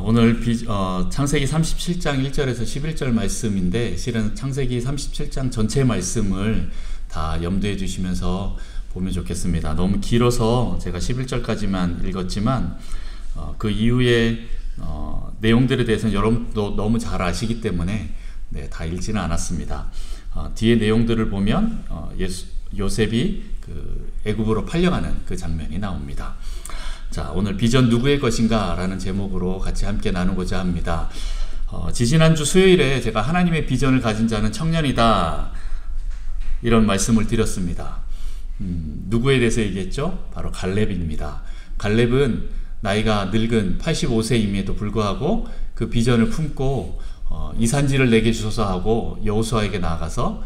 오늘 창세기 37장 1절에서 11절 말씀인데, 실은 창세기 37장 전체 말씀을 다 염두에 두시면서 보면 좋겠습니다. 너무 길어서 제가 11절까지만 읽었지만 그 이후에 내용들에 대해서는 여러분도 너무 잘 아시기 때문에 다 읽지는 않았습니다. 뒤에 내용들을 보면 요셉이 그 애굽으로 팔려가는 그 장면이 나옵니다. 자, 오늘 비전 누구의 것인가 라는 제목으로 같이 함께 나누고자 합니다. 지지난주 수요일에 제가 하나님의 비전을 가진 자는 청년이다 이런 말씀을 드렸습니다. 누구에 대해서 얘기했죠? 바로 갈렙입니다. 갈렙은 나이가 늙은 85세임에도 불구하고 그 비전을 품고 이 산지를 내게 주소서 하고 여호수아에게 나아가서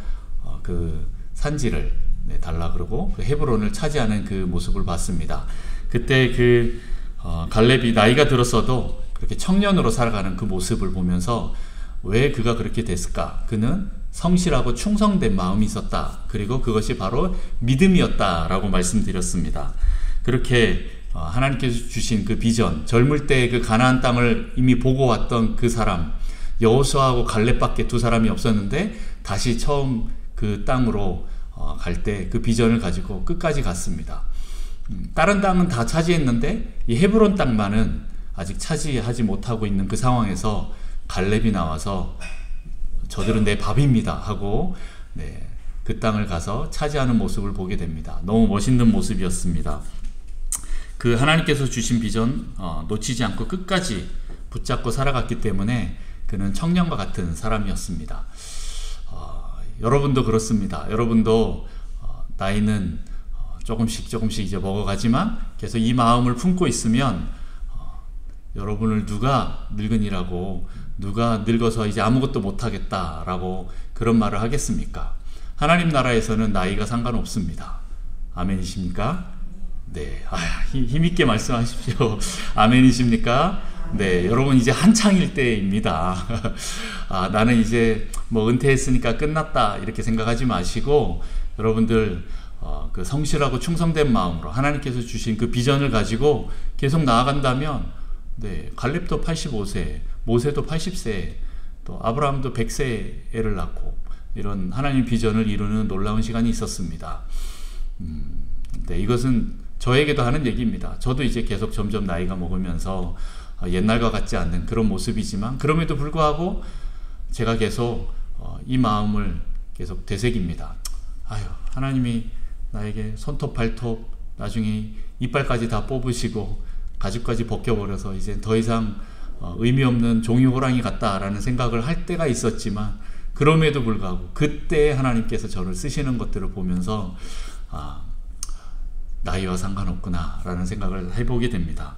그 산지를 달라 그러고 그 헤브론을 차지하는 그 모습을 봤습니다. 그때 그 갈렙이 나이가 들었어도 그렇게 청년으로 살아가는 그 모습을 보면서 왜 그가 그렇게 됐을까? 그는 성실하고 충성된 마음이 있었다. 그리고 그것이 바로 믿음이었다라고 말씀드렸습니다. 그렇게 하나님께서 주신 그 비전, 젊을 때 그 가나안 땅을 이미 보고 왔던 그 사람, 여호수아하고 갈렙밖에 두 사람이 없었는데 다시 처음 그 땅으로 갈 때 그 비전을 가지고 끝까지 갔습니다. 다른 땅은 다 차지했는데 이 헤브론 땅만은 아직 차지하지 못하고 있는 그 상황에서 갈렙이 나와서 저들은 내 밥입니다 하고 그 땅을 가서 차지하는 모습을 보게 됩니다. 너무 멋있는 모습이었습니다. 그 하나님께서 주신 비전 놓치지 않고 끝까지 붙잡고 살아갔기 때문에 그는 청년과 같은 사람이었습니다. 여러분도 그렇습니다. 여러분도 나이는 조금씩 이제 먹어가지만 계속 이 마음을 품고 있으면 여러분을 누가 늙은이라고, 누가 늙어서 이제 아무것도 못하겠다라고 그런 말을 하겠습니까? 하나님 나라에서는 나이가 상관없습니다. 아멘이십니까? 네, 힘있게 말씀하십시오. 아멘이십니까? 네, 여러분 이제 한창일 때입니다. 나는 이제 뭐 은퇴했으니까 끝났다 이렇게 생각하지 마시고 여러분들 그 성실하고 충성된 마음으로 하나님께서 주신 그 비전을 가지고 계속 나아간다면 갈렙도 85세, 모세도 80세, 또 아브라함도 100세 애를 낳고 이런 하나님 비전을 이루는 놀라운 시간이 있었습니다. 이것은 저에게도 하는 얘기입니다. 저도 이제 계속 점점 나이가 먹으면서 옛날과 같지 않는 그런 모습이지만 그럼에도 불구하고 제가 계속 이 마음을 계속 되새깁니다. 하나님이 나에게 손톱 발톱 나중에 이빨까지 다 뽑으시고 가죽까지 벗겨버려서 이제 더 이상 의미 없는 종이 호랑이 같다라는 생각을 할 때가 있었지만 그럼에도 불구하고 그때 하나님께서 저를 쓰시는 것들을 보면서 나이와 상관없구나 라는 생각을 해보게 됩니다.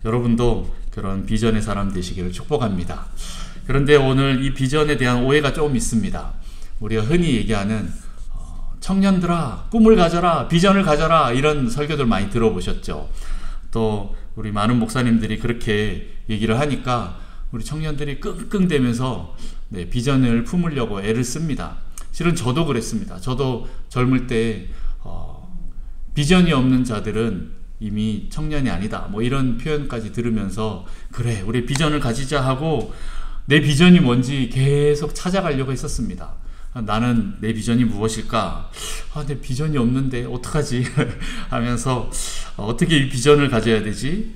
여러분도 그런 비전의 사람 되시기를 축복합니다. 그런데 오늘 이 비전에 대한 오해가 조금 있습니다. 우리가 흔히 얘기하는 청년들아 꿈을 가져라, 비전을 가져라 이런 설교들 많이 들어보셨죠. 또 우리 많은 목사님들이 그렇게 얘기를 하니까 우리 청년들이 끙끙대면서 비전을 품으려고 애를 씁니다. 실은 저도 그랬습니다. 저도 젊을 때 비전이 없는 자들은 이미 청년이 아니다 뭐 이런 표현까지 들으면서 그래 우리 비전을 가지자 하고 내 비전이 뭔지 계속 찾아가려고 했었습니다. 나는 내 비전이 무엇일까? 내 비전이 없는데 어떡하지? 하면서 어떻게 이 비전을 가져야 되지?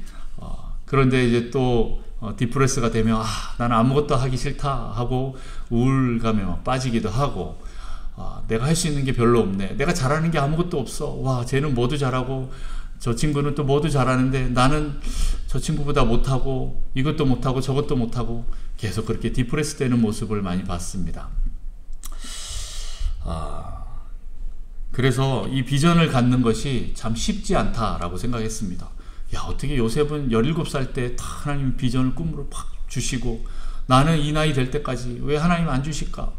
그런데 이제 또 디프레스가 되면 나는 아무것도 하기 싫다 하고 우울감에 막 빠지기도 하고 내가 할 수 있는 게 별로 없네. 내가 잘하는 게 아무것도 없어. 쟤는 뭐도 잘하고 저 친구는 또 뭐도 잘하는데 나는 저 친구보다 못하고 이것도 못하고 저것도 못하고 계속 그렇게 디프레스 되는 모습을 많이 봤습니다. 그래서 이 비전을 갖는 것이 참 쉽지 않다라고 생각했습니다. 어떻게 요셉은 17살 때 다 하나님 비전을 꿈으로 팍 주시고 나는 이 나이 될 때까지 왜 하나님 안 주실까?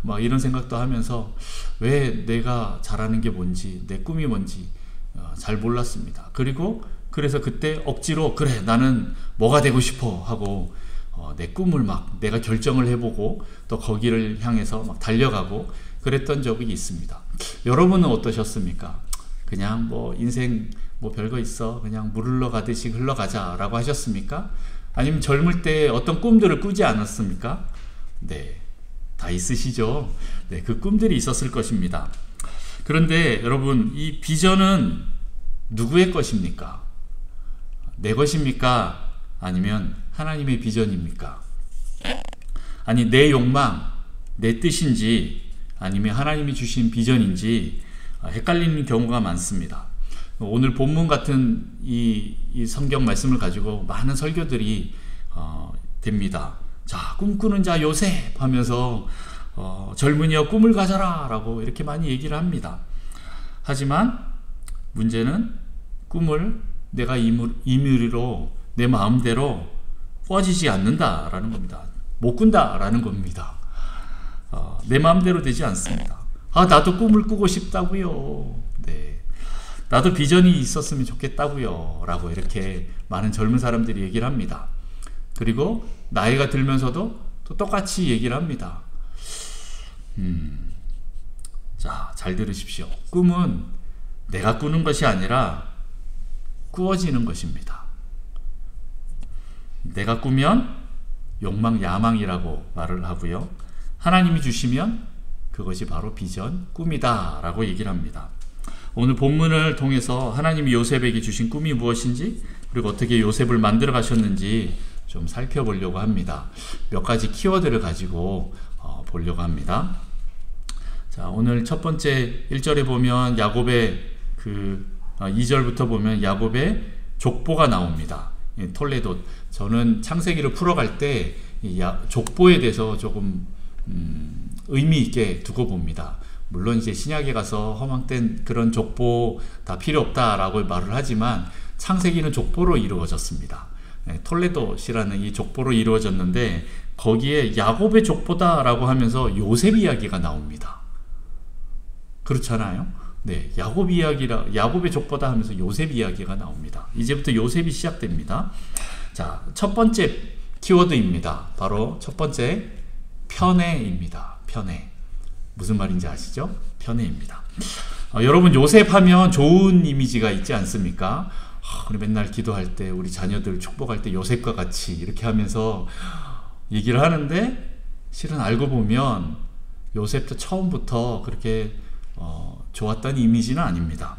막 이런 생각도 하면서 왜 내가 잘하는 게 뭔지 내 꿈이 뭔지 잘 몰랐습니다. 그래서 그때 억지로 그래 나는 뭐가 되고 싶어 하고 내 꿈을 막 내가 결정을 해보고 또 거기를 향해서 막 달려가고 그랬던 적이 있습니다. 여러분은 어떠셨습니까? 그냥 뭐 인생 뭐 별거 있어 그냥 물 흘러가듯이 흘러가자 라고 하셨습니까? 아니면 젊을 때 어떤 꿈들을 꾸지 않았습니까? 네, 다 있으시죠? 네, 그 꿈들이 있었을 것입니다. 그런데 여러분, 이 비전은 누구의 것입니까? 내 것입니까? 아니면 하나님의 비전입니까? 아니, 내 욕망, 내 뜻인지 아니면 하나님이 주신 비전인지 헷갈리는 경우가 많습니다. 오늘 본문 같은 이 성경 말씀을 가지고 많은 설교들이 됩니다. 자, 꿈꾸는 자 요셉 하면서 젊은이여 꿈을 가져라 라고 이렇게 많이 얘기를 합니다. 하지만 문제는 꿈을 내가 임의로 내 마음대로 꾸어지지 않는다라는 겁니다. 못 꾼다라는 겁니다. 내 마음대로 되지 않습니다. 나도 꿈을 꾸고 싶다고요. 네, 나도 비전이 있었으면 좋겠다고요 라고 이렇게 많은 젊은 사람들이 얘기를 합니다. 그리고 나이가 들면서도 또 똑같이 얘기를 합니다. 자, 잘 들으십시오. 꿈은 내가 꾸는 것이 아니라 꾸어지는 것입니다. 내가 꾸면 욕망, 야망이라고 말을 하고요. 하나님이 주시면 그것이 바로 비전, 꿈이다 라고 얘기를 합니다. 오늘 본문을 통해서 하나님이 요셉에게 주신 꿈이 무엇인지, 그리고 어떻게 요셉을 만들어 가셨는지 좀 살펴보려고 합니다. 몇 가지 키워드를 가지고 보려고 합니다. 자, 오늘 첫 번째 1절에 보면 야곱의 2절부터 보면 야곱의 족보가 나옵니다. 톨레도. 저는 창세기를 풀어갈 때 족보에 대해서 조금 의미 있게 두고 봅니다. 물론 이제 신약에 가서 허망된 그런 족보 다 필요 없다라고 말을 하지만 창세기는 족보로 이루어졌습니다. 톨레도시라는 이 족보로 이루어졌는데 거기에 야곱의 족보다라고 하면서 요셉 이야기가 나옵니다. 그렇잖아요. 네, 야곱의 족보다 하면서 요셉 이야기가 나옵니다. 이제부터 요셉이 시작됩니다. 자, 첫 번째 키워드입니다. 바로 첫 번째 편애입니다. 편애. 무슨 말인지 아시죠? 편애입니다. 여러분, 요셉 하면 좋은 이미지가 있지 않습니까? 우리 맨날 기도할 때, 우리 자녀들 축복할 때 요셉과 같이 이렇게 하면서 얘기를 하는데, 실은 알고 보면 요셉도 처음부터 그렇게 좋았던 이미지는 아닙니다.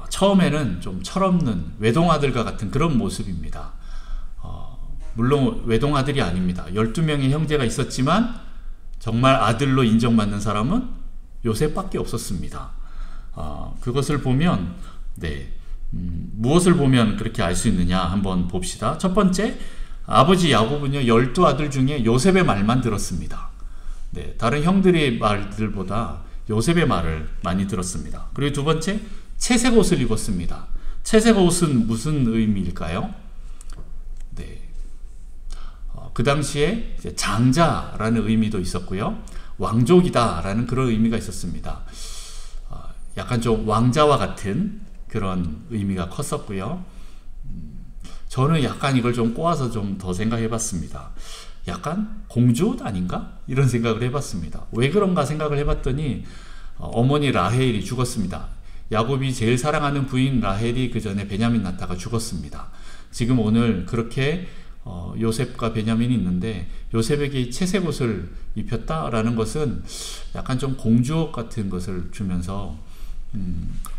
처음에는 좀 철없는 외동아들과 같은 그런 모습입니다. 물론 외동아들이 아닙니다. 12명의 형제가 있었지만 정말 아들로 인정받는 사람은 요셉밖에 없었습니다. 그것을 보면 무엇을 보면 그렇게 알 수 있느냐 한번 봅시다. 첫 번째, 아버지 야곱은요 12아들 중에 요셉의 말만 들었습니다. 네, 다른 형들의 말들보다 요셉의 말을 많이 들었습니다. 그리고 두 번째, 채색 옷을 입었습니다. 채색 옷은 무슨 의미일까요? 네, 그 당시에 이제 장자라는 의미도 있었고요, 왕족이다라는 그런 의미가 있었습니다. 약간 좀 왕자와 같은 그런 의미가 컸었고요. 저는 약간 이걸 좀 꼬아서 좀 더 생각해 봤습니다. 약간 공주옷 아닌가? 이런 생각을 해봤습니다. 왜 그런가 생각을 해봤더니 어머니 라헬이 죽었습니다. 야곱이 제일 사랑하는 부인 라헬이 그 전에 베냐민 낳다가 죽었습니다. 지금 오늘 그렇게 요셉과 베냐민이 있는데 요셉에게 채색 옷을 입혔다라는 것은 약간 좀 공주옷 같은 것을 주면서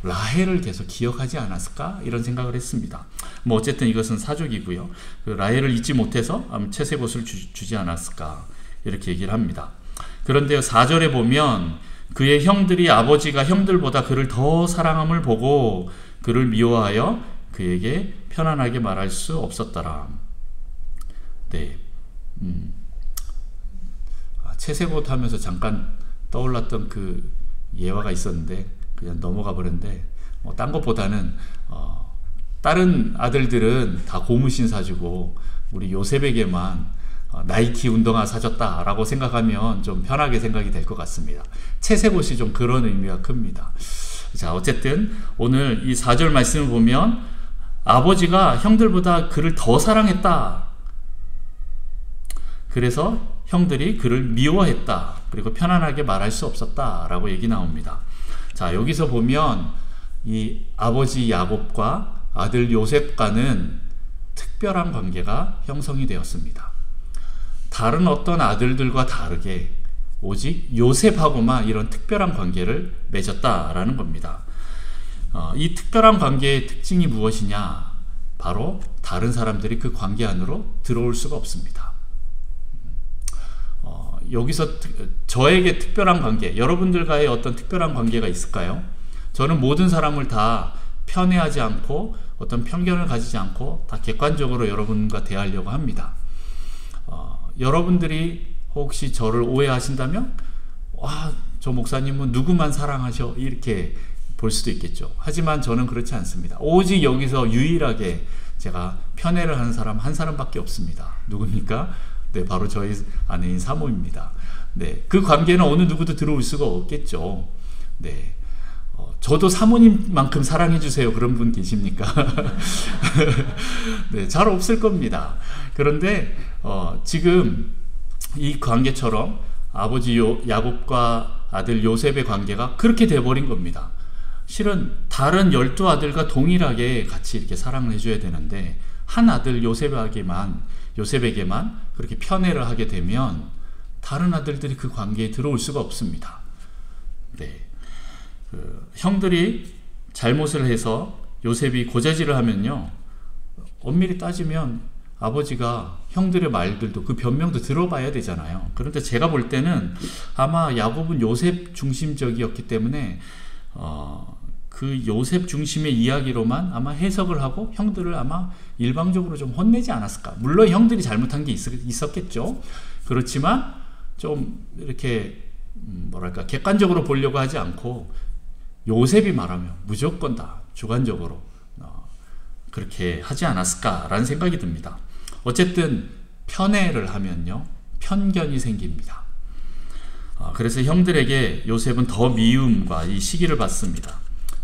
라헬을 계속 기억하지 않았을까? 이런 생각을 했습니다. 뭐 어쨌든 이것은 사족이고요. 라헬을 잊지 못해서 채색 옷을 주지 않았을까? 이렇게 얘기를 합니다. 그런데 4절에 보면 그의 형들이 아버지가 형들보다 그를 더 사랑함을 보고 그를 미워하여 그에게 편안하게 말할 수 없었더라. 네, 채색 옷 하면서 잠깐 떠올랐던 그 예화가 있었는데 그냥 넘어가 버렸는데 딴 것보다는 다른 아들들은 다 고무신 사주고 우리 요셉에게만 나이키 운동화 사줬다라고 생각하면 좀 편하게 생각이 될 것 같습니다. 채색 옷이 좀 그런 의미가 큽니다. 자, 어쨌든 오늘 이 4절 말씀을 보면 아버지가 형들보다 그를 더 사랑했다. 그래서 형들이 그를 미워했다. 그리고 편안하게 말할 수 없었다라고 얘기 나옵니다. 자, 여기서 보면 이 아버지 야곱과 아들 요셉과는 특별한 관계가 형성이 되었습니다. 다른 어떤 아들들과 다르게 오직 요셉하고만 이런 특별한 관계를 맺었다라는 겁니다. 이 특별한 관계의 특징이 무엇이냐? 바로 다른 사람들이 그 관계 안으로 들어올 수가 없습니다. 여기서 저에게 특별한 관계, 여러분들과의 어떤 특별한 관계가 있을까요? 저는 모든 사람을 다 편애하지 않고 어떤 편견을 가지지 않고 다 객관적으로 여러분과 대하려고 합니다. 여러분들이 혹시 저를 오해하신다면 와, 저 목사님은 누구만 사랑하셔 이렇게 볼 수도 있겠죠. 하지만 저는 그렇지 않습니다. 오직 여기서 유일하게 제가 편애를 하는 사람 한 사람밖에 없습니다. 누굽니까? 네, 바로 저희 아내인 사모입니다. 네, 그 관계는 어느 누구도 들어올 수가 없겠죠. 네, 저도 사모님만큼 사랑해 주세요. 그런 분 계십니까? 네, 잘 없을 겁니다. 그런데 지금 이 관계처럼 아버지 야곱과 아들 요셉의 관계가 그렇게 돼버린 겁니다. 실은 다른 12아들과 동일하게 같이 이렇게 사랑을 해줘야 되는데 한 아들 요셉에게만 그렇게 편애를 하게 되면 다른 아들들이 그 관계에 들어올 수가 없습니다. 네, 형들이 잘못을 해서 요셉이 고자질을 하면요, 엄밀히 따지면 아버지가 형들의 말들도 그 변명도 들어봐야 되잖아요. 그런데 제가 볼 때는 아마 야곱은 요셉 중심적이었기 때문에 그 요셉 중심의 이야기로만 아마 해석을 하고 형들을 아마 일방적으로 좀 혼내지 않았을까. 물론 형들이 잘못한 게 있었겠죠. 그렇지만 좀 이렇게 뭐랄까 객관적으로 보려고 하지 않고 요셉이 말하면 무조건 다 주관적으로 그렇게 하지 않았을까라는 생각이 듭니다. 어쨌든 편애를 하면요, 편견이 생깁니다. 그래서 형들에게 요셉은 더 미움과 이 시기를 받습니다.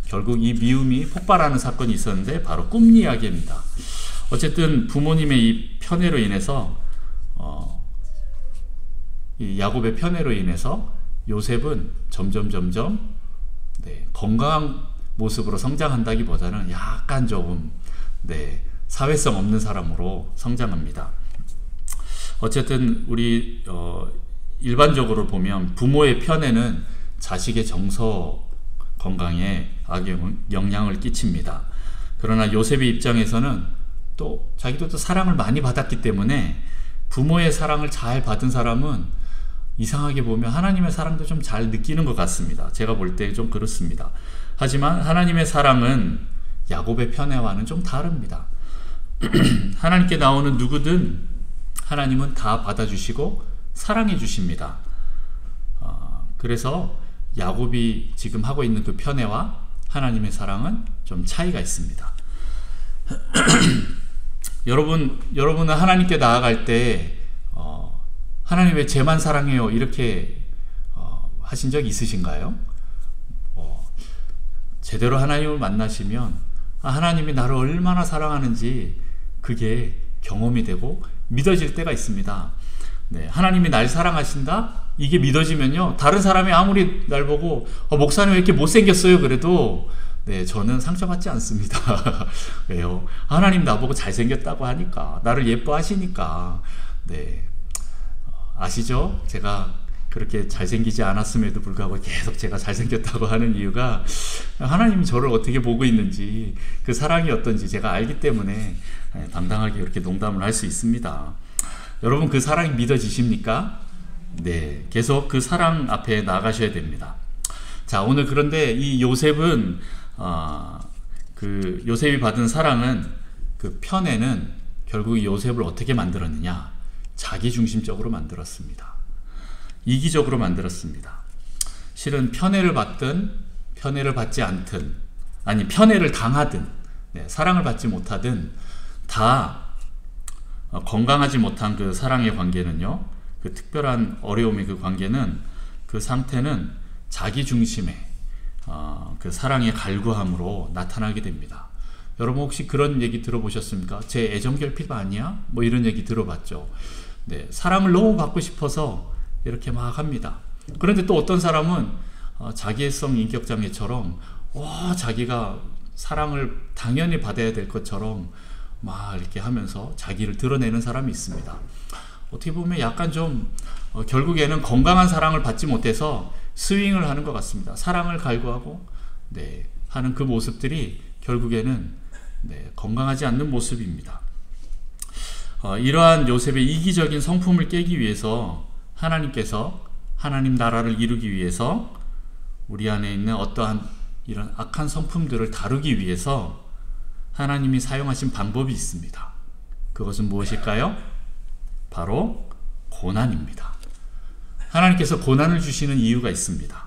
결국 이 미움이 폭발하는 사건이 있었는데 바로 꿈 이야기입니다. 어쨌든 부모님의 이 편애로 인해서 이 야곱의 편애로 인해서 요셉은 점점 건강한 모습으로 성장한다기보다는 약간 조금 사회성 없는 사람으로 성장합니다. 어쨌든 우리 일반적으로 보면 부모의 편애는 자식의 정서 건강에 악영향을 끼칩니다. 그러나 요셉의 입장에서는 또 자기도 또 사랑을 많이 받았기 때문에 부모의 사랑을 잘 받은 사람은 이상하게 보면 하나님의 사랑도 좀 잘 느끼는 것 같습니다. 제가 볼 때 좀 그렇습니다. 하지만 하나님의 사랑은 야곱의 편애와는 좀 다릅니다. 하나님께 나오는 누구든 하나님은 다 받아주시고 사랑해 주십니다. 그래서 야곱이 지금 하고 있는 그 편애와 하나님의 사랑은 좀 차이가 있습니다. 여러분은 하나님께 나아갈 때 하나님 왜 쟤만 사랑해요? 이렇게 하신 적 있으신가요? 제대로 하나님을 만나시면 하나님이 나를 얼마나 사랑하는지 그게 경험이 되고 믿어질 때가 있습니다. 네, 하나님이 날 사랑하신다? 이게 믿어지면요, 다른 사람이 아무리 날 보고 목사님 왜 이렇게 못생겼어요? 그래도 저는 상처받지 않습니다. 왜요? 하나님 나보고 잘생겼다고 하니까, 나를 예뻐하시니까. 아시죠? 제가 그렇게 잘생기지 않았음에도 불구하고 계속 제가 잘생겼다고 하는 이유가 하나님이 저를 어떻게 보고 있는지, 그 사랑이 어떤지 제가 알기 때문에 당당하게 이렇게 농담을 할 수 있습니다. 여러분, 그 사랑이 믿어지십니까? 네, 계속 그 사랑 앞에 나가셔야 됩니다. 자, 오늘 그런데 이 요셉은 그 요셉이 받은 사랑은, 그 편애는 결국 요셉을 어떻게 만들었느냐? 자기중심적으로 만들었습니다. 이기적으로 만들었습니다. 실은 편애를 받든 편애를 받지 않든, 아니 편애를 당하든 사랑을 받지 못하든 다 건강하지 못한 그 사랑의 관계는요, 그 특별한 어려움의 그 관계는, 그 상태는 자기중심의 그 사랑의 갈구함으로 나타나게 됩니다. 여러분 혹시 그런 얘기 들어보셨습니까? 제 애정결핍 아니야? 뭐 이런 얘기 들어봤죠. 사랑을 너무 받고 싶어서 이렇게 막 합니다. 그런데 또 어떤 사람은 자기애성 인격장애처럼 자기가 사랑을 당연히 받아야 될 것처럼 막 이렇게 하면서 자기를 드러내는 사람이 있습니다. 어떻게 보면 약간 좀 결국에는 건강한 사랑을 받지 못해서 스윙을 하는 것 같습니다. 사랑을 갈구하고 하는 그 모습들이 결국에는 건강하지 않는 모습입니다. 이러한 요셉의 이기적인 성품을 깨기 위해서 하나님께서 하나님 나라를 이루기 위해서 우리 안에 있는 어떠한 이런 악한 성품들을 다루기 위해서 하나님이 사용하신 방법이 있습니다. 그것은 무엇일까요? 바로 고난입니다. 하나님께서 고난을 주시는 이유가 있습니다.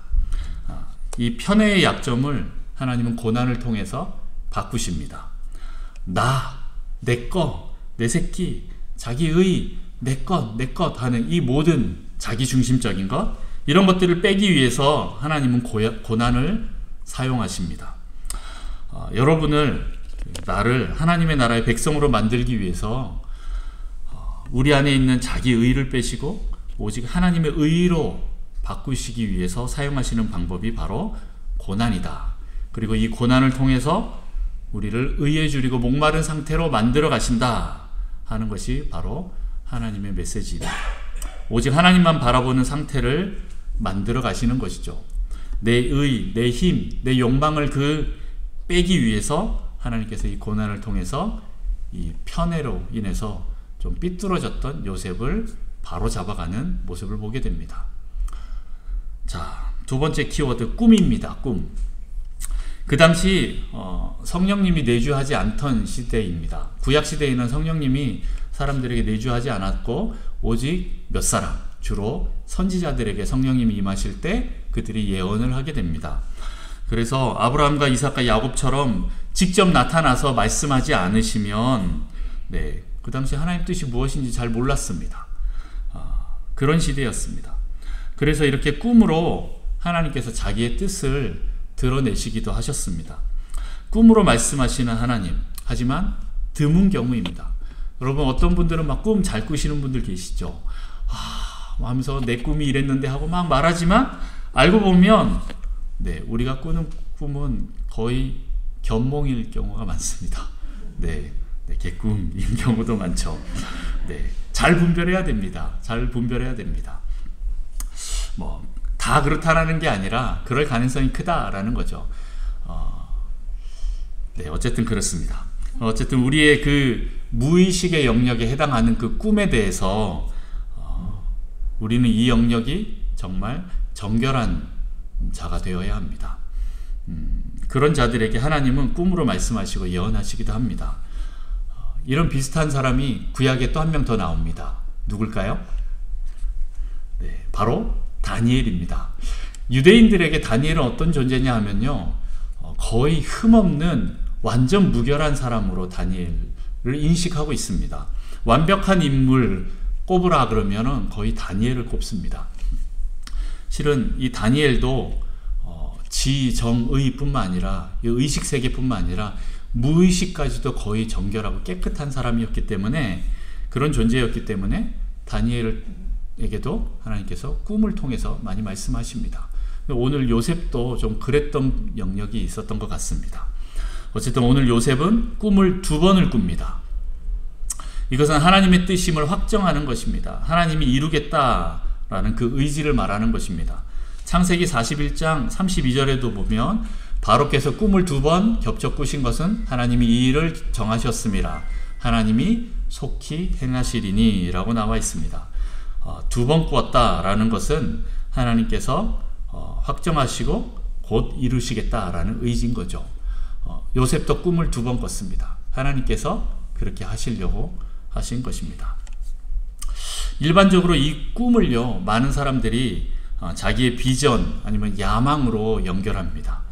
이 편애의 약점을 하나님은 고난을 통해서 바꾸십니다. 내 거, 내 새끼, 자기의 내 것 하는 이 모든 자기중심적인 것, 이런 것들을 빼기 위해서 하나님은 고난을 사용하십니다. 나를 하나님의 나라의 백성으로 만들기 위해서 우리 안에 있는 자기의를 빼시고 오직 하나님의 의로 바꾸시기 위해서 사용하시는 방법이 바로 고난이다. 그리고 이 고난을 통해서 우리를 의에 줄이고 목마른 상태로 만들어 가신다 하는 것이 바로 하나님의 메시지입니다. 오직 하나님만 바라보는 상태를 만들어 가시는 것이죠. 내 의, 내 힘, 내 욕망을 빼기 위해서 하나님께서 이 고난을 통해서 이 편애로 인해서 좀 삐뚤어졌던 요셉을 바로 잡아가는 모습을 보게 됩니다. 자, 두 번째 키워드, 꿈입니다. 꿈. 그 당시 성령님이 내주하지 않던 시대입니다. 구약 시대에는 성령님이 사람들에게 내주하지 않았고 오직 몇 사람, 주로 선지자들에게 성령님이 임하실 때 그들이 예언을 하게 됩니다. 그래서 아브라함과 이삭과 야곱처럼 직접 나타나서 말씀하지 않으시면 그 당시 하나님 뜻이 무엇인지 잘 몰랐습니다. 그런 시대였습니다. 그래서 이렇게 꿈으로 하나님께서 자기의 뜻을 드러내시기도 하셨습니다. 꿈으로 말씀하시는 하나님, 하지만 드문 경우입니다. 여러분, 어떤 분들은 막 꿈 잘 꾸시는 분들 계시죠. 하면서 내 꿈이 이랬는데 하고 막 말하지만 알고 보면 우리가 꾸는 꿈은 거의 견몽일 경우가 많습니다. 개꿈인 경우도 많죠. 잘 분별해야 됩니다. 잘 분별해야 됩니다. 다 그렇다라는 게 아니라 그럴 가능성이 크다라는 거죠. 어쨌든 그렇습니다. 어쨌든 우리의 그 무의식의 영역에 해당하는 그 꿈에 대해서 우리는 이 영역이 정말 정결한 자가 되어야 합니다. 그런 자들에게 하나님은 꿈으로 말씀하시고 예언하시기도 합니다. 이런 비슷한 사람이 구약에 또 한 명 더 나옵니다. 누굴까요? 바로 다니엘입니다. 유대인들에게 다니엘은 어떤 존재냐 하면요, 거의 흠없는 완전 무결한 사람으로 다니엘을 인식하고 있습니다. 완벽한 인물 꼽으라 그러면은 거의 다니엘을 꼽습니다. 실은 이 다니엘도 지정의뿐만 아니라 의식 세계뿐만 아니라 무의식까지도 거의 정결하고 깨끗한 사람이었기 때문에, 그런 존재였기 때문에 다니엘에게도 하나님께서 꿈을 통해서 많이 말씀하십니다. 오늘 요셉도 좀 그랬던 영역이 있었던 것 같습니다. 어쨌든 오늘 요셉은 꿈을 2번을 꿉니다. 이것은 하나님의 뜻임을 확정하는 것입니다. 하나님이 이루겠다라는 그 의지를 말하는 것입니다. 창세기 41장 32절에도 보면 바로께서 꿈을 2번 겹쳐 꾸신 것은 하나님이 이 일을 정하셨음이라 하나님이 속히 행하시리니 라고 나와 있습니다. 2번 꾸었다라는 것은 하나님께서 확정하시고 곧 이루시겠다라는 의지인 거죠. 요셉도 꿈을 2번 꿨습니다. 하나님께서 그렇게 하시려고 하신 것입니다. 일반적으로 이 꿈을요, 많은 사람들이 자기의 비전 아니면 야망으로 연결합니다.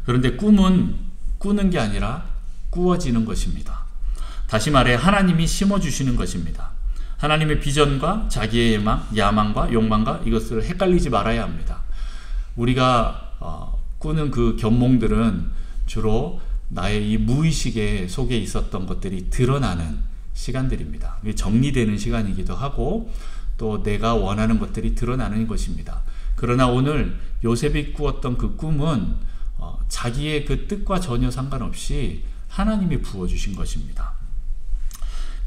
그런데 꿈은 꾸는 게 아니라 꾸어지는 것입니다. 다시 말해 하나님이 심어주시는 것입니다. 하나님의 비전과 자기의 야망과 욕망과 이것을 헷갈리지 말아야 합니다. 우리가 꾸는 그 견몽들은 주로 나의 이 무의식의 속에 있었던 것들이 드러나는 시간들입니다. 정리되는 시간이기도 하고 또 내가 원하는 것들이 드러나는 것입니다. 그러나 오늘 요셉이 꾸었던 그 꿈은 자기의 그 뜻과 전혀 상관없이 하나님이 부어주신 것입니다.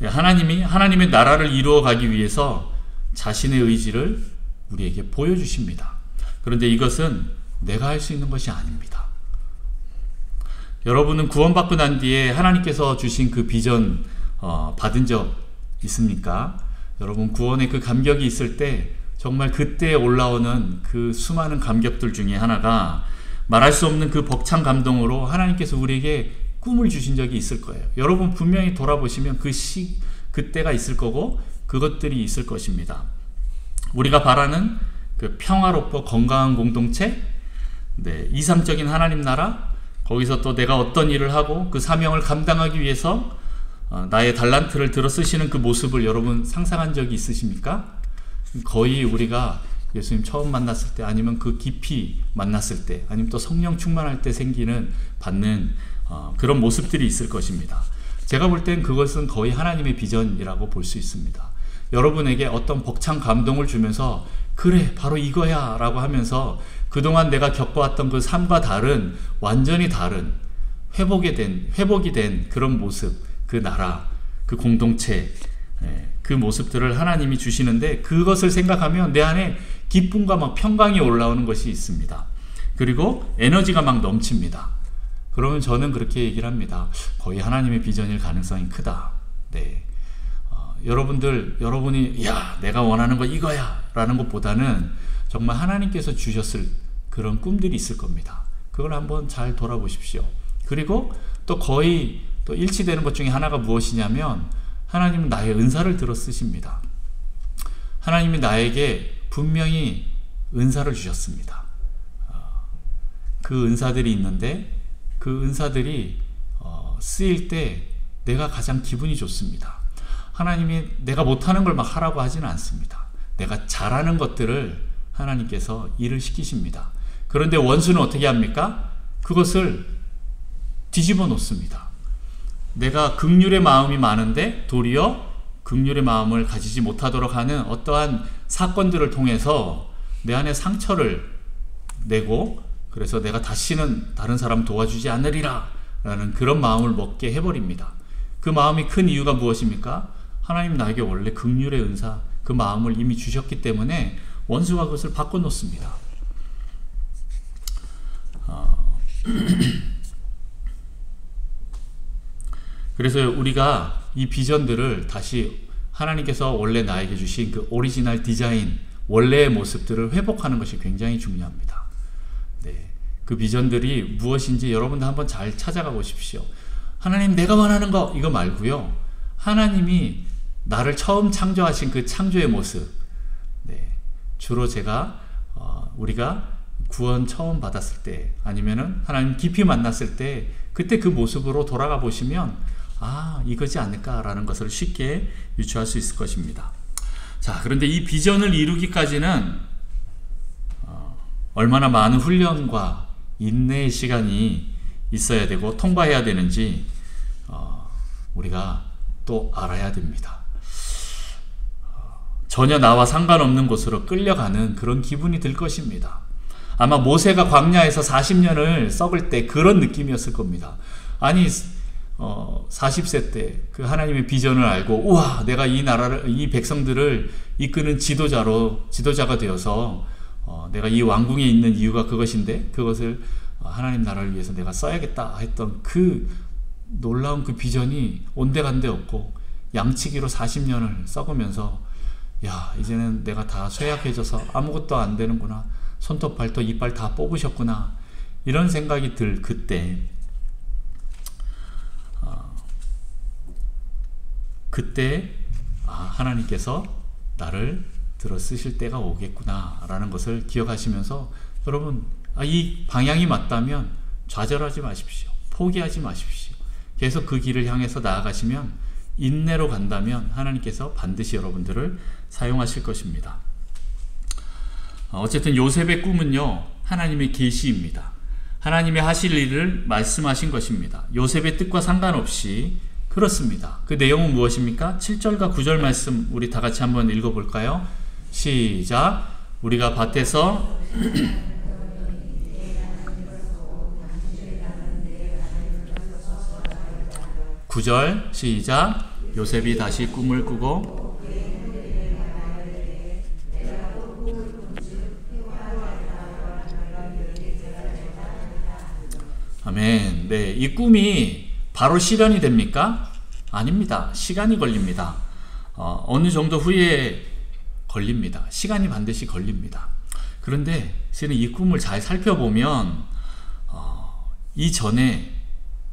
하나님의 나라를 이루어 가기 위해서 자신의 의지를 우리에게 보여주십니다. 그런데 이것은 내가 할 수 있는 것이 아닙니다. 여러분은 구원받고 난 뒤에 하나님께서 주신 그 비전 받은 적 있습니까? 여러분 구원의 그 감격이 있을 때 정말 그때 올라오는 그 수많은 감격들 중에 하나가 말할 수 없는 그 벅찬 감동으로 하나님께서 우리에게 꿈을 주신 적이 있을 거예요. 여러분 분명히 돌아보시면 그때가 있을 거고 그것들이 있을 것입니다. 우리가 바라는 그 평화롭고 건강한 공동체, 이상적인 하나님 나라, 거기서 또 내가 어떤 일을 하고 그 사명을 감당하기 위해서 나의 달란트를 들어 쓰시는 그 모습을 여러분 상상한 적이 있으십니까? 거의 우리가 예수님 처음 만났을 때, 아니면 그 깊이 만났을 때, 아니면 또 성령 충만할 때 받는 그런 모습들이 있을 것입니다. 제가 볼 땐 그것은 거의 하나님의 비전이라고 볼 수 있습니다. 여러분에게 어떤 벅찬 감동을 주면서 그래 바로 이거야 라고 하면서 그동안 내가 겪어왔던 그 삶과 완전히 다른 회복이 된 그런 모습, 그 나라, 그 공동체, 그 모습들을 하나님이 주시는데, 그것을 생각하면 내 안에 기쁨과 막 평강이 올라오는 것이 있습니다. 그리고 에너지가 막 넘칩니다. 그러면 저는 그렇게 얘기를 합니다. 거의 하나님의 비전일 가능성이 크다. 여러분이 내가 원하는 거 이거야 라는 것보다는 정말 하나님께서 주셨을 그런 꿈들이 있을 겁니다. 그걸 한번 잘 돌아보십시오. 그리고 또 거의 또 일치되는 것 중에 하나가 무엇이냐면, 하나님은 나의 은사를 들어 쓰십니다. 하나님이 나에게 분명히 은사를 주셨습니다. 그 은사들이 있는데 그 은사들이 쓰일 때 내가 가장 기분이 좋습니다. 하나님이 내가 못하는 걸 막 하라고 하지는 않습니다. 내가 잘하는 것들을 하나님께서 일을 시키십니다. 그런데 원수는 어떻게 합니까? 그것을 뒤집어 놓습니다. 내가 긍휼의 마음이 많은데 도리어 긍휼의 마음을 가지지 못하도록 하는 어떠한 사건들을 통해서 내 안에 상처를 내고, 그래서 내가 다시는 다른 사람 도와주지 않으리라 라는 그런 마음을 먹게 해버립니다. 그 마음이 큰 이유가 무엇입니까? 하나님 나에게 원래 긍휼의 은사, 그 마음을 이미 주셨기 때문에 원수가 그것을 바꿔놓습니다. 그래서 우리가 이 비전들을 다시 하나님께서 원래 나에게 주신 그 오리지널 디자인, 원래의 모습들을 회복하는 것이 굉장히 중요합니다. 그 비전들이 무엇인지 여러분도 한번 잘 찾아가 보십시오. 하나님 내가 원하는 거 이거 말고요, 하나님이 나를 처음 창조하신 그 창조의 모습, 주로 우리가 구원 처음 받았을 때, 아니면은 하나님 깊이 만났을 때, 그때 그 모습으로 돌아가 보시면 이거지 않을까라는 것을 쉽게 유추할 수 있을 것입니다. 자, 그런데 이 비전을 이루기까지는 얼마나 많은 훈련과 인내의 시간이 있어야 되고 통과해야 되는지 우리가 또 알아야 됩니다. 전혀 나와 상관없는 곳으로 끌려가는 그런 기분이 들 것입니다. 아마 모세가 광야에서 40년을 썩을 때 그런 느낌이었을 겁니다. 아니 40세 때 그 하나님의 비전을 알고, 우와, 내가 이 나라를, 이 백성들을 이끄는 지도자가 되어서 내가 이 왕궁에 있는 이유가 그것인데, 그것을 하나님 나라를 위해서 내가 써야겠다 했던 그 놀라운 그 비전이 온데간데 없고 양치기로 40년을 썩으면서, 이제는 내가 다 쇠약해져서 아무것도 안 되는구나, 손톱 발톱 이빨 다 뽑으셨구나, 이런 생각이 들 그때 하나님께서 나를 들어 쓰실 때가 오겠구나 라는 것을 기억하시면서, 여러분 이 방향이 맞다면 좌절하지 마십시오. 포기하지 마십시오. 계속 그 길을 향해서 나아가시면, 인내로 간다면 하나님께서 반드시 여러분들을 사용하실 것입니다. 어쨌든 요셉의 꿈은요, 하나님의 계시입니다. 하나님의 하실 일을 말씀하신 것입니다. 요셉의 뜻과 상관없이 그렇습니다. 그 내용은 무엇입니까? 7절과 9절 말씀 우리 다 같이 한번 읽어볼까요? 시작. 우리가 밭에서 9절 시작. 요셉이 다시 꿈을 꾸고 아멘. 네, 이 꿈이 바로 실현이 됩니까? 아닙니다. 시간이 걸립니다. 어느 정도 후에 걸립니다. 시간이 반드시 걸립니다. 그런데 실은 이 꿈을 잘 살펴보면 이전에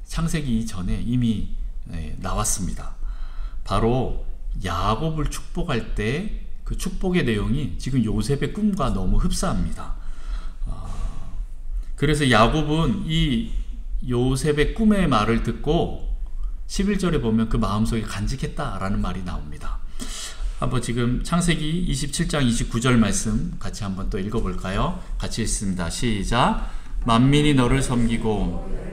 창세기 이전에 이미 나왔습니다. 바로 야곱을 축복할 때 그 축복의 내용이 지금 요셉의 꿈과 너무 흡사합니다. 그래서 야곱은 이 요셉의 꿈의 말을 듣고 11절에 보면 그 마음속에 간직했다라는 말이 나옵니다. 한번 지금 창세기 27장 29절 말씀 같이 한번 또 읽어볼까요? 같이 읽습니다. 시작. 만민이 너를 섬기고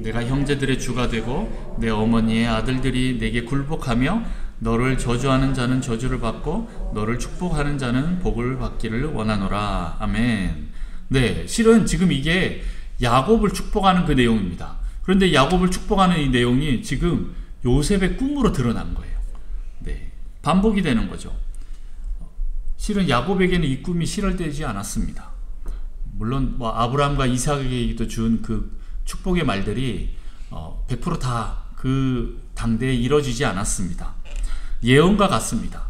내가 형제들의 주가 되고 내 어머니의 아들들이 내게 굴복하며 너를 저주하는 자는 저주를 받고 너를 축복하는 자는 복을 받기를 원하노라. 아멘. 네, 실은 지금 이게 야곱을 축복하는 그 내용입니다. 그런데 야곱을 축복하는 이 내용이 지금 요셉의 꿈으로 드러난 거예요. 네, 반복이 되는 거죠. 실은 야곱에게는 이 꿈이 실현되지 않았습니다. 물론 뭐 아브라함과 이삭에게도 준 그 축복의 말들이 100% 다 그 당대에 이루어지지 않았습니다. 예언과 같습니다.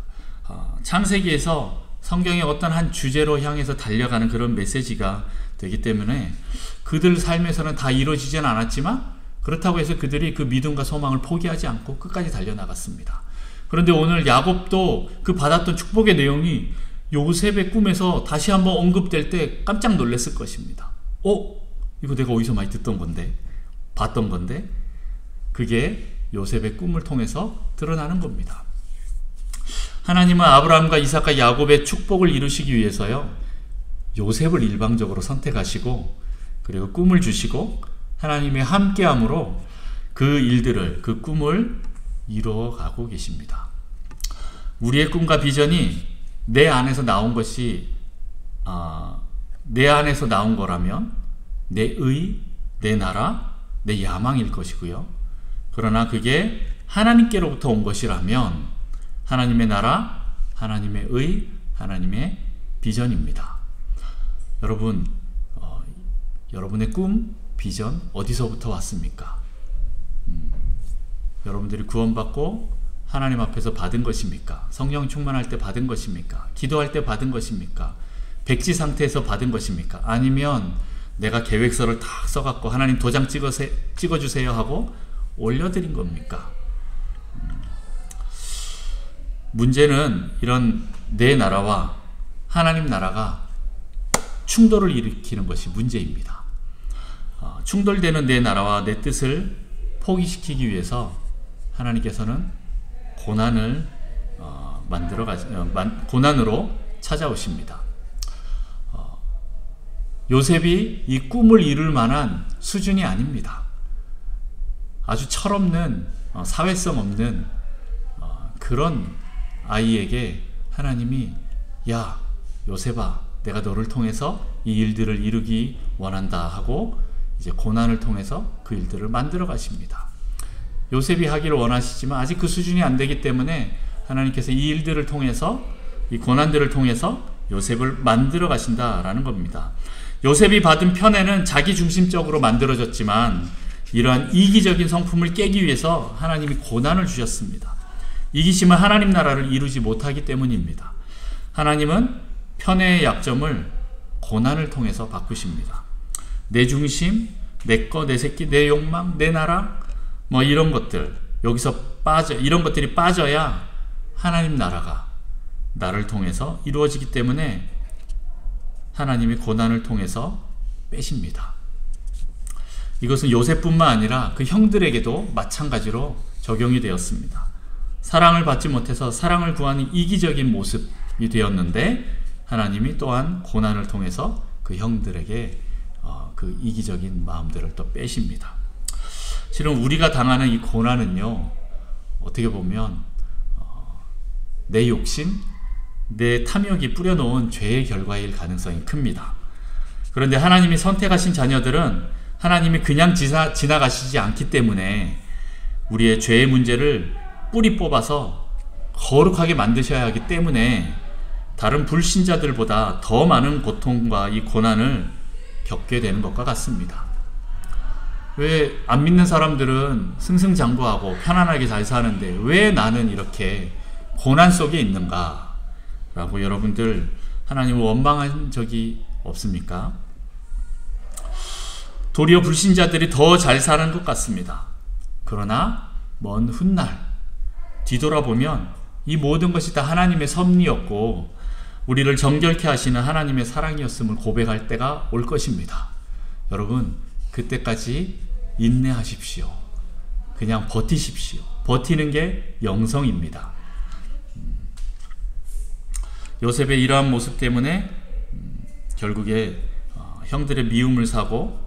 창세기에서 성경의 어떤 한 주제로 향해서 달려가는 그런 메시지가 되기 때문에 그들 삶에서는 다 이루어지진 않았지만 그렇다고 해서 그들이 그 믿음과 소망을 포기하지 않고 끝까지 달려나갔습니다. 그런데 오늘 야곱도 그 받았던 축복의 내용이 요셉의 꿈에서 다시 한번 언급될 때 깜짝 놀랐을 것입니다. 이거 내가 어디서 많이 듣던 건데, 봤던 건데, 그게 요셉의 꿈을 통해서 드러나는 겁니다. 하나님은 아브라함과 이삭과 야곱의 축복을 이루시기 위해서요, 요셉을 일방적으로 선택하시고 그리고 꿈을 주시고 하나님의 함께함으로 그 일들을, 그 꿈을 이루어가고 계십니다. 우리의 꿈과 비전이 내 안에서 나온 것이 내 안에서 나온 거라면 내 의, 내 나라, 내 야망일 것이고요. 그러나 그게 하나님께로부터 온 것이라면 하나님의 나라, 하나님의 의, 하나님의 비전입니다. 여러분, 여러분의 꿈, 비전 어디서부터 왔습니까? 여러분들이 구원받고 하나님 앞에서 받은 것입니까? 성령 충만할 때 받은 것입니까? 기도할 때 받은 것입니까? 백지 상태에서 받은 것입니까? 아니면 내가 계획서를 딱 써갖고 하나님 도장 찍어주세요 하고 올려드린 겁니까? 문제는 이런 내 나라와 하나님 나라가 충돌을 일으키는 것이 문제입니다. 충돌되는 내 나라와 내 뜻을 포기시키기 위해서 하나님께서는 고난을 고난으로 찾아오십니다. 요셉이 이 꿈을 이룰 만한 수준이 아닙니다. 아주 철없는 사회성 없는 그런 아이에게 하나님이 야 요셉아 내가 너를 통해서 이 일들을 이루기 원한다 하고 이제 고난을 통해서 그 일들을 만들어 가십니다. 요셉이 하기를 원하시지만 아직 그 수준이 안 되기 때문에 하나님께서 이 일들을 통해서 이 고난들을 통해서 요셉을 만들어 가신다라는 겁니다. 요셉이 받은 편애는 자기중심적으로 만들어졌지만 이러한 이기적인 성품을 깨기 위해서 하나님이 고난을 주셨습니다. 이기심은 하나님 나라를 이루지 못하기 때문입니다. 하나님은 편애의 약점을 고난을 통해서 바꾸십니다. 내 중심, 내 거, 내 새끼, 내 욕망, 내 나라 뭐 이런 것들 이런 것들이 빠져야 하나님 나라가 나를 통해서 이루어지기 때문에 하나님이 고난을 통해서 빼십니다. 이것은 요셉뿐만 아니라 그 형들에게도 마찬가지로 적용이 되었습니다. 사랑을 받지 못해서 사랑을 구하는 이기적인 모습이 되었는데 하나님이 또한 고난을 통해서 그 형들에게 그 이기적인 마음들을 또 빼십니다. 실은 우리가 당하는 이 고난은요, 어떻게 보면 내 욕심, 내 탐욕이 뿌려놓은 죄의 결과일 가능성이 큽니다. 그런데 하나님이 선택하신 자녀들은 하나님이 그냥 지나가시지 않기 때문에 우리의 죄의 문제를 뿌리 뽑아서 거룩하게 만드셔야 하기 때문에 다른 불신자들보다 더 많은 고통과 이 고난을 겪게 되는 것과 같습니다. 왜 안 믿는 사람들은 승승장구하고 편안하게 잘 사는데 왜 나는 이렇게 고난 속에 있는가? 라고 여러분들 하나님을 원망한 적이 없습니까? 도리어 불신자들이 더 잘 사는 것 같습니다. 그러나 먼 훗날 뒤돌아보면 이 모든 것이 다 하나님의 섭리였고 우리를 정결케 하시는 하나님의 사랑이었음을 고백할 때가 올 것입니다. 여러분, 그때까지 인내하십시오. 그냥 버티십시오. 버티는 게 영성입니다. 요셉의 이러한 모습 때문에 결국에 형들의 미움을 사고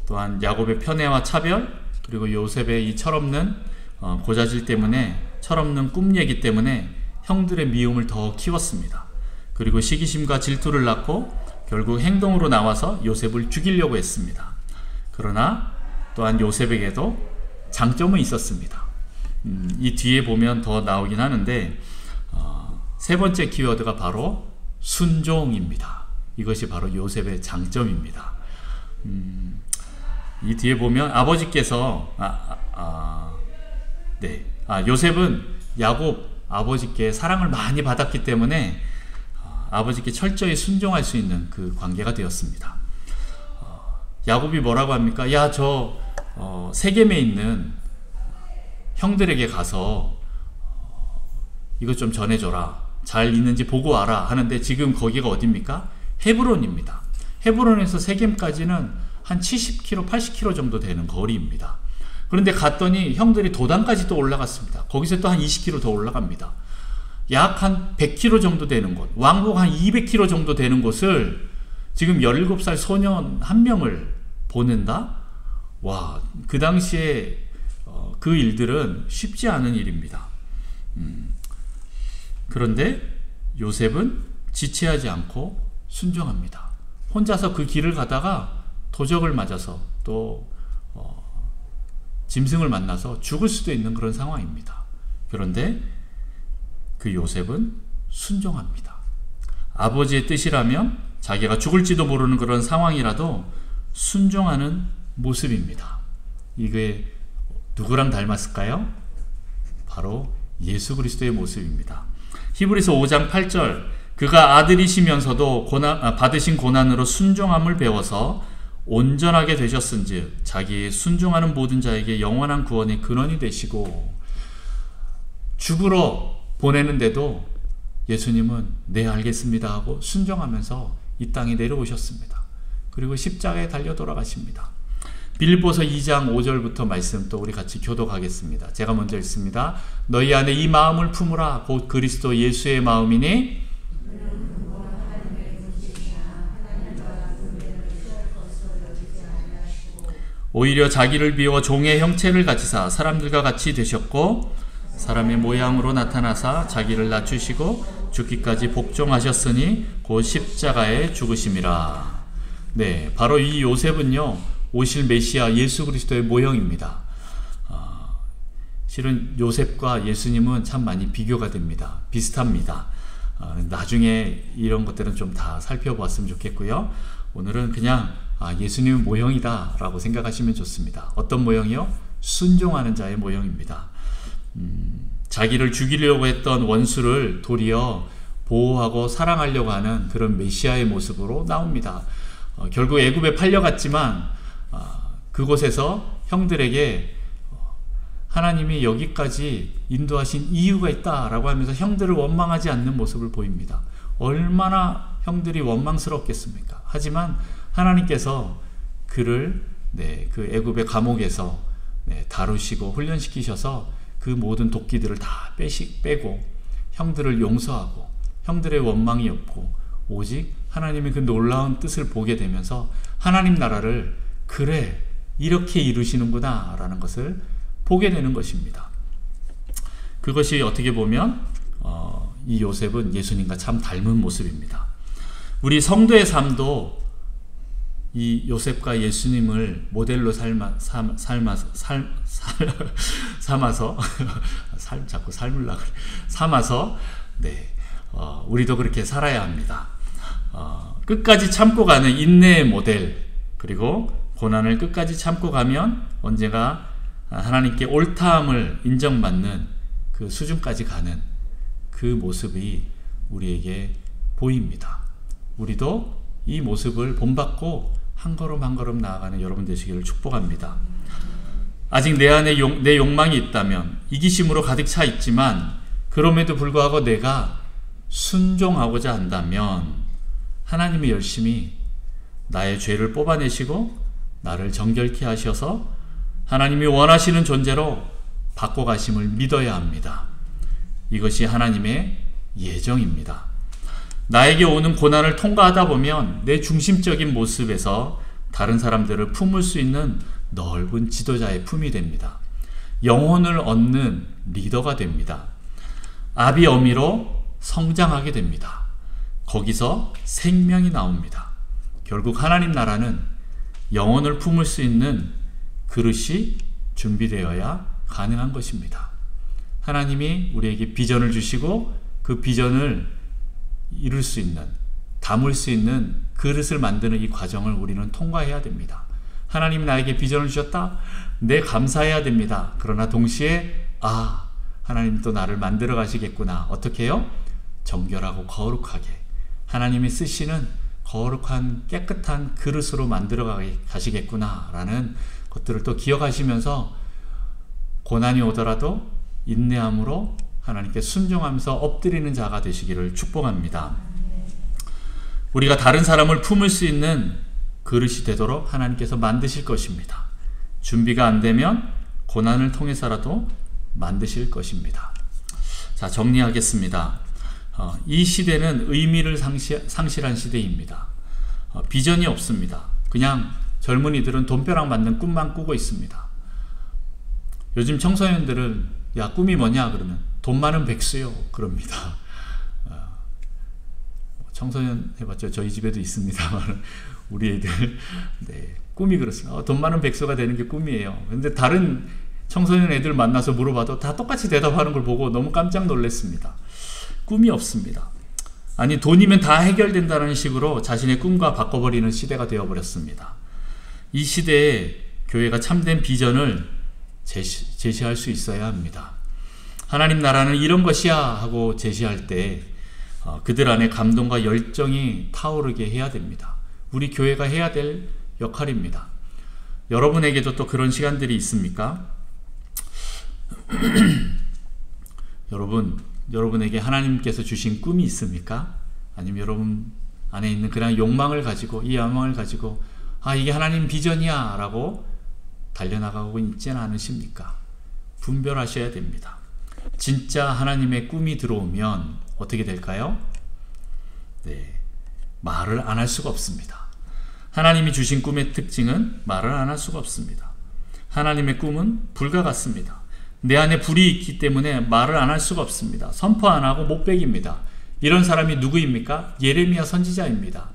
또한 야곱의 편애와 차별, 그리고 요셉의 이 철없는 고자질 때문에, 철없는 꿈 얘기 때문에 형들의 미움을 더 키웠습니다. 그리고 시기심과 질투를 낳고 결국 행동으로 나와서 요셉을 죽이려고 했습니다. 그러나 또한 요셉에게도 장점은 있었습니다. 이 뒤에 보면 더 나오긴 하는데 세 번째 키워드가 바로 순종입니다. 이것이 바로 요셉의 장점입니다. 이 뒤에 보면 아버지께서 요셉은 야곱 아버지께 사랑을 많이 받았기 때문에 아버지께 철저히 순종할 수 있는 그 관계가 되었습니다. 야곱이 뭐라고 합니까? 야, 저 세겜에 있는 형들에게 가서 이것 좀 전해줘라. 잘 있는지 보고 와라 하는데 지금 거기가 어디입니까? 헤브론입니다. 헤브론에서 세겜까지는 한 70km, 80km 정도 되는 거리입니다. 그런데 갔더니 형들이 도단까지 또 올라갔습니다. 거기서 또 한 20km 더 올라갑니다. 약 한 100km 정도 되는 곳, 왕복 한 200km 정도 되는 곳을 지금 17살 소년 한 명을 보낸다? 와, 그 당시에 그 일들은 쉽지 않은 일입니다. 그런데 요셉은 지체하지 않고 순종합니다. 혼자서 그 길을 가다가 도적을 맞아서 또 짐승을 만나서 죽을 수도 있는 그런 상황입니다. 그런데 그 요셉은 순종합니다. 아버지의 뜻이라면 자기가 죽을지도 모르는 그런 상황이라도 순종하는 모습입니다. 이게 누구랑 닮았을까요? 바로 예수 그리스도의 모습입니다. 히브리서 5장 8절, 그가 아들이시면서도 받으신 고난으로 순종함을 배워서 온전하게 되셨은즉 자기의 순종하는 모든 자에게 영원한 구원의 근원이 되시고, 죽으러 보내는데도 예수님은 네 알겠습니다 하고 순종하면서 이 땅에 내려오셨습니다. 그리고 십자가에 달려 돌아가십니다. 빌립보서 2장 5절부터 말씀 또 우리 같이 교독하겠습니다. 제가 먼저 읽습니다. 너희 안에 이 마음을 품으라. 곧 그리스도 예수의 마음이니 오히려 자기를 비워 종의 형체를 가지사 사람들과 같이 되셨고 사람의 모양으로 나타나사 자기를 낮추시고 죽기까지 복종하셨으니 곧 십자가에 죽으심이라. 네, 바로 이 요셉은요, 오실 메시아 예수 그리스도의 모형입니다. 실은 요셉과 예수님은 참 많이 비교가 됩니다. 비슷합니다. 나중에 이런 것들은 좀 다 살펴보았으면 좋겠고요. 오늘은 그냥 예수님은 모형이다 라고 생각하시면 좋습니다. 어떤 모형이요? 순종하는 자의 모형입니다. 자기를 죽이려고 했던 원수를 도리어 보호하고 사랑하려고 하는 그런 메시아의 모습으로 나옵니다. 결국 애굽에 팔려갔지만 그곳에서 형들에게 하나님이 여기까지 인도하신 이유가 있다라고 하면서 형들을 원망하지 않는 모습을 보입니다. 얼마나 형들이 원망스럽겠습니까? 하지만 하나님께서 그를 그 애굽의 감옥에서 다루시고 훈련시키셔서 그 모든 도끼들을 다 빼고 형들을 용서하고 형들의 원망이 없고 오직 하나님의 그 놀라운 뜻을 보게 되면서 하나님 나라를 그래 이렇게 이루시는구나 라는 것을 보게 되는 것입니다. 그것이 어떻게 보면 이 요셉은 예수님과 참 닮은 모습입니다. 우리 성도의 삶도 이 요셉과 예수님을 모델로 삼아서 자꾸 삶으려고 그래. 삼아서 우리도 그렇게 살아야 합니다. 끝까지 참고 가는 인내의 모델, 그리고 고난을 끝까지 참고 가면 언제가 하나님께 옳다함을 인정받는 그 수준까지 가는 그 모습이 우리에게 보입니다. 우리도 이 모습을 본받고 한 걸음 한 걸음 나아가는 여러분 되시기를 축복합니다. 아직 내 안에 내 욕망이 있다면, 이기심으로 가득 차 있지만 그럼에도 불구하고 내가 순종하고자 한다면 하나님이 열심히 나의 죄를 뽑아내시고 나를 정결케 하셔서 하나님이 원하시는 존재로 바꿔가심을 믿어야 합니다. 이것이 하나님의 예정입니다. 나에게 오는 고난을 통과하다 보면 내 중심적인 모습에서 다른 사람들을 품을 수 있는 넓은 지도자의 품이 됩니다. 영혼을 얻는 리더가 됩니다. 아비 어미로 성장하게 됩니다. 거기서 생명이 나옵니다. 결국 하나님 나라는 영혼을 품을 수 있는 그릇이 준비되어야 가능한 것입니다. 하나님이 우리에게 비전을 주시고 그 비전을 이룰 수 있는, 담을 수 있는 그릇을 만드는 이 과정을 우리는 통과해야 됩니다. 하나님이 나에게 비전을 주셨다? 네, 감사해야 됩니다. 그러나 동시에 하나님 또 나를 만들어 가시겠구나. 어떻게 해요? 정결하고 거룩하게 하나님이 쓰시는 거룩한 깨끗한 그릇으로 만들어 가시겠구나 라는 것들을 또 기억하시면서 고난이 오더라도 인내함으로 하나님께 순종하면서 엎드리는 자가 되시기를 축복합니다. 우리가 다른 사람을 품을 수 있는 그릇이 되도록 하나님께서 만드실 것입니다. 준비가 안 되면 고난을 통해서라도 만드실 것입니다. 자, 정리하겠습니다. 이 시대는 의미를 상실한 시대입니다. 비전이 없습니다. 그냥 젊은이들은 돈벼락 맞는 꿈만 꾸고 있습니다. 요즘 청소년들은 야, 꿈이 뭐냐 그러면 돈 많은 백수요 그럽니다. 청소년 해봤죠. 저희 집에도 있습니다만 우리 애들 꿈이 그렇습니다. 돈 많은 백수가 되는 게 꿈이에요. 근데 다른 청소년 애들 만나서 물어봐도 다 똑같이 대답하는 걸 보고 너무 깜짝 놀랐습니다. 꿈이 없습니다. 아니, 돈이면 다 해결된다는 식으로 자신의 꿈과 바꿔버리는 시대가 되어버렸습니다. 이 시대에 교회가 참된 비전을 제시할 수 있어야 합니다. 하나님 나라는 이런 것이야 하고 제시할 때 그들 안에 감동과 열정이 타오르게 해야 됩니다. 우리 교회가 해야 될 역할입니다. 여러분에게도 또 그런 시간들이 있습니까? 여러분에게 하나님께서 주신 꿈이 있습니까? 아니면 여러분 안에 있는 그냥 욕망을 가지고, 이 욕망을 가지고 이게 하나님 비전이야 라고 달려나가고 있지는 않으십니까? 분별하셔야 됩니다. 진짜 하나님의 꿈이 들어오면 어떻게 될까요? 말을 안 할 수가 없습니다. 하나님이 주신 꿈의 특징은 말을 안 할 수가 없습니다. 하나님의 꿈은 불과 같습니다. 내 안에 불이 있기 때문에 말을 안 할 수가 없습니다. 선포 안 하고 목베깁니다. 이런 사람이 누구입니까? 예레미야 선지자입니다.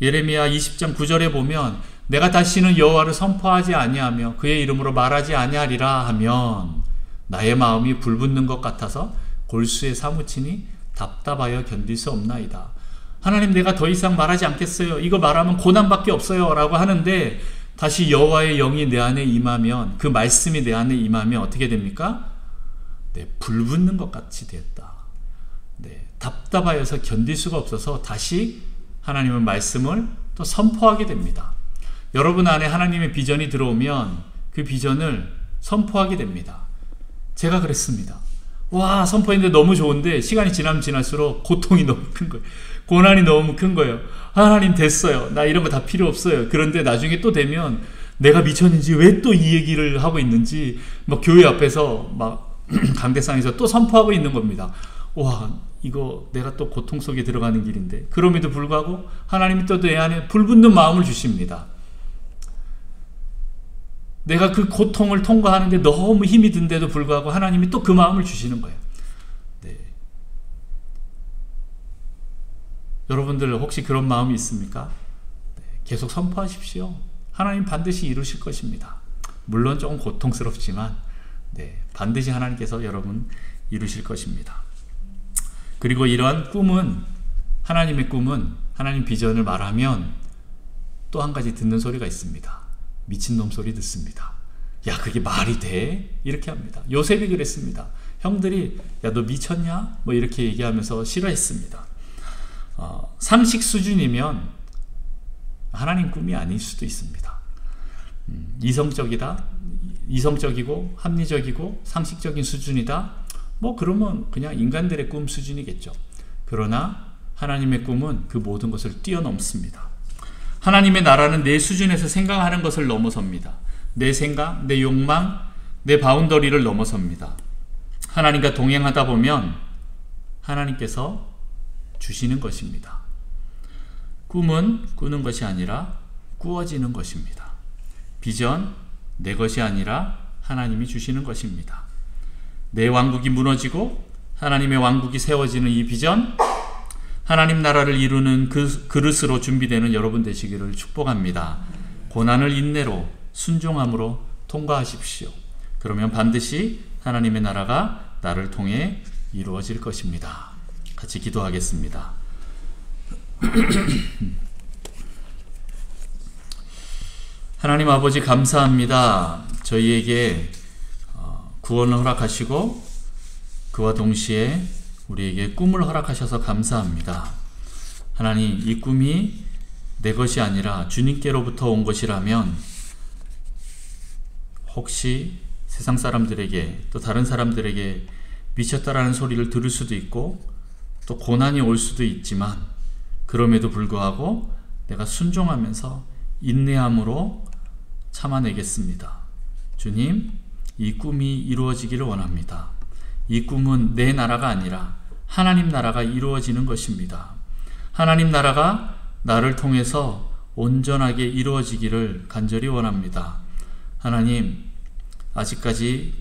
예레미야 20장 9절에 보면 내가 다시는 여호와를 선포하지 아니하며 그의 이름으로 말하지 아니하리라 하면 나의 마음이 불붙는 것 같아서 골수에 사무치니 답답하여 견딜 수 없나이다. 하나님, 내가 더 이상 말하지 않겠어요. 이거 말하면 고난밖에 없어요 라고 하는데 다시 여호와의 영이 내 안에 임하면, 그 말씀이 내 안에 임하면 어떻게 됩니까? 불붙는 것 같이 됐다. 답답하여서 견딜 수가 없어서 다시 하나님의 말씀을 또 선포하게 됩니다. 여러분 안에 하나님의 비전이 들어오면 그 비전을 선포하게 됩니다. 제가 그랬습니다. 선포했는데 너무 좋은데 시간이 지나면 지날수록 고통이 너무 큰 거예요. 고난이 너무 큰 거예요. 하나님 됐어요. 나 이런 거 다 필요 없어요. 그런데 나중에 또 되면 내가 미쳤는지 왜 또 이 얘기를 하고 있는지 교회 앞에서 강대상에서 또 선포하고 있는 겁니다. 이거 내가 또 고통 속에 들어가는 길인데, 그럼에도 불구하고 하나님이 또 내 안에 불붙는 마음을 주십니다. 내가 그 고통을 통과하는데 너무 힘이 든데도 불구하고 하나님이 또 그 마음을 주시는 거예요. 여러분들 혹시 그런 마음이 있습니까? 계속 선포하십시오. 하나님 반드시 이루실 것입니다. 물론 조금 고통스럽지만 반드시 하나님께서 여러분 이루실 것입니다. 그리고 이러한 꿈은, 하나님의 꿈은, 하나님 비전을 말하면 또 한 가지 듣는 소리가 있습니다. 미친놈 소리 듣습니다. 야, 그게 말이 돼? 이렇게 합니다. 요셉이 그랬습니다. 형들이 야, 너 미쳤냐? 뭐 이렇게 얘기하면서 싫어했습니다. 상식 수준이면 하나님 꿈이 아닐 수도 있습니다. 이성적이고 합리적이고 상식적인 수준이다. 뭐 그러면 그냥 인간들의 꿈 수준이겠죠. 그러나 하나님의 꿈은 그 모든 것을 뛰어넘습니다. 하나님의 나라는 내 수준에서 생각하는 것을 넘어섭니다. 내 생각, 내 욕망, 내 바운더리를 넘어섭니다. 하나님과 동행하다 보면 하나님께서 주시는 것입니다. 꿈은 꾸는 것이 아니라 꾸어지는 것입니다. 비전, 내 것이 아니라 하나님이 주시는 것입니다. 내 왕국이 무너지고 하나님의 왕국이 세워지는 이 비전, 하나님 나라를 이루는 그 그릇으로 준비되는 여러분 되시기를 축복합니다. 고난을 인내로, 순종함으로 통과하십시오. 그러면 반드시 하나님의 나라가 나를 통해 이루어질 것입니다. 같이 기도하겠습니다. 하나님 아버지 감사합니다. 저희에게 구원을 허락하시고 그와 동시에 우리에게 꿈을 허락하셔서 감사합니다. 하나님, 이 꿈이 내 것이 아니라 주님께로부터 온 것이라면 혹시 세상 사람들에게 또 다른 사람들에게 미쳤다라는 소리를 들을 수도 있고 또 고난이 올 수도 있지만 그럼에도 불구하고 내가 순종하면서 인내함으로 참아내겠습니다. 주님, 이 꿈이 이루어지기를 원합니다. 이 꿈은 내 나라가 아니라 하나님 나라가 이루어지는 것입니다. 하나님 나라가 나를 통해서 온전하게 이루어지기를 간절히 원합니다. 하나님, 아직까지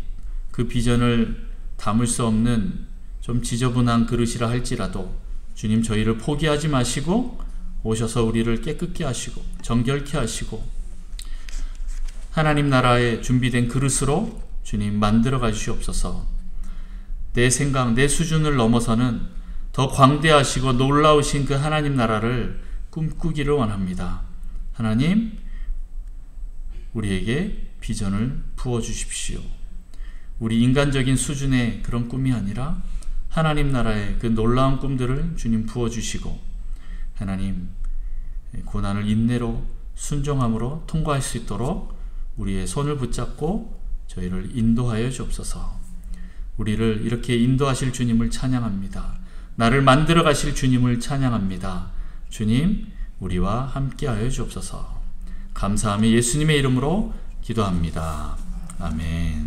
그 비전을 담을 수 없는 좀 지저분한 그릇이라 할지라도 주님, 저희를 포기하지 마시고 오셔서 우리를 깨끗게 하시고 정결케 하시고 하나님 나라에 준비된 그릇으로 주님 만들어 가주시옵소서. 내 생각, 내 수준을 넘어서는 더 광대하시고 놀라우신 그 하나님 나라를 꿈꾸기를 원합니다. 하나님, 우리에게 비전을 부어주십시오. 우리 인간적인 수준의 그런 꿈이 아니라 하나님 나라의 그 놀라운 꿈들을 주님 부어주시고 하나님, 고난을 인내로 순종함으로 통과할 수 있도록 우리의 손을 붙잡고 저희를 인도하여 주옵소서. 우리를 이렇게 인도하실 주님을 찬양합니다. 나를 만들어 가실 주님을 찬양합니다. 주님, 우리와 함께하여 주옵소서. 감사하며 예수님의 이름으로 기도합니다. 아멘.